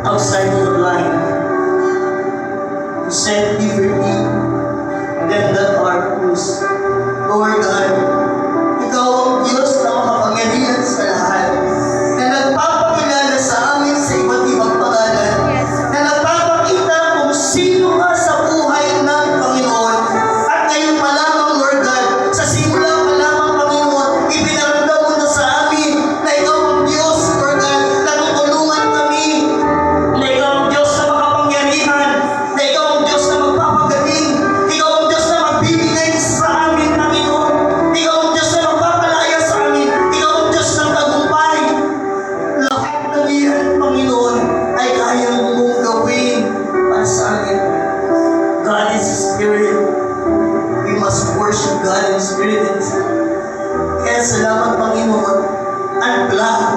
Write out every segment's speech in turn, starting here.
outside to the blind, to set liberty them that are loose. Lord God, Ikaw ang Diyos na makapangyarihan sa lahat, na nagpapakilala sa amin sa iba't ibang pangalan, na nagpapakita kung sino ka sa buhay ng Panginoon. At ngayon pa lamang, Lord God, sa simula pa lamang, Panginoon, ipinaramdam mo na sa amin na Ikaw ang Diyos, Lord God, na tutulungan kami, na Ikaw ang Diyos na makapangyarihan, na Ikaw ang Diyos na magpapagaling, Ikaw ang Diyos na magbibigay sa amin, Panginoon. Ikaw ang Diyos na magpapalaya sa amin. Ikaw ang Diyos ng tagumpay. Lahat ng iyan, Panginoon, ay kaya mong gawin para sa amin. God is a Spirit. We must worship God in spirit and truth. Kaya salamat, Panginoon. Unplug.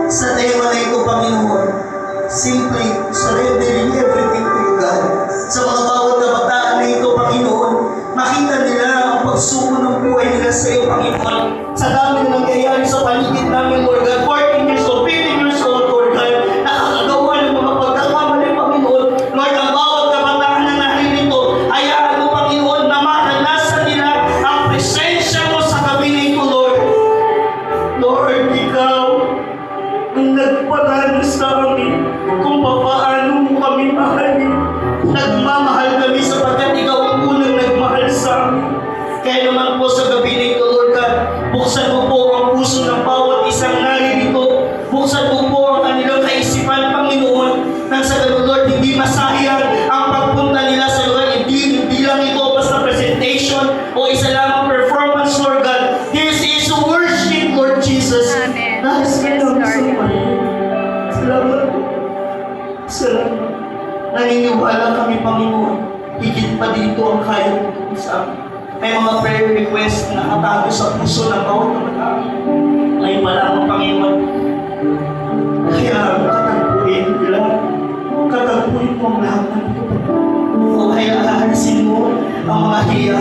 Sa tema na ito, Panginoon, simply surrendering everything to you, God. Sa mga bawat kabataan na ito, Panginoon, makita nila ang pagsuko ng buhay nila sa iyo, Panginoon. Sa dami na nangyayari sa paligid namin, Lord God, 14 years old, 15 years old, Lord God, nakakagawa ng mga pagkakamali, Panginoon. Lord, ang bawat kabataan na naririto, hayaan mo, Panginoon, na maranasan nila ang presensya mo sa gabi na ito, Lord. Lord, Ikaw ang nagparana sa amin kung paano mo kami mahalin. Nagmamahal kami sapagkat Ikaw ang unang nagmahal sa amin. Kaya naman po sa gabi na ito, Lord God, buksan mo po ang puso ng bawat isang naririto. Buksan mo po ang kanilang kaisipan, Panginoon, nang sa ganun, Lord, hindi masayang ang pagpunta nila sa lugar. Hindi lang ito basta presentation o isa lamang performance, Lord God. This is worship, Lord Jesus. Amen. Nais ka Yes, lang Lord. sa Panginoon. Salamat po. Salamat. Naniniwala kami, Panginoon. Higit pa dito ang kaya mo gawin sa amin. May mga prayer request na nakatago sa puso ng bawat kabataan. Ngayon pa lamang, Panginoon. Kaya katagpuin nila. Katagpuin mo ang lahat ng ito. O kaya aalisin mo ang mga hiya,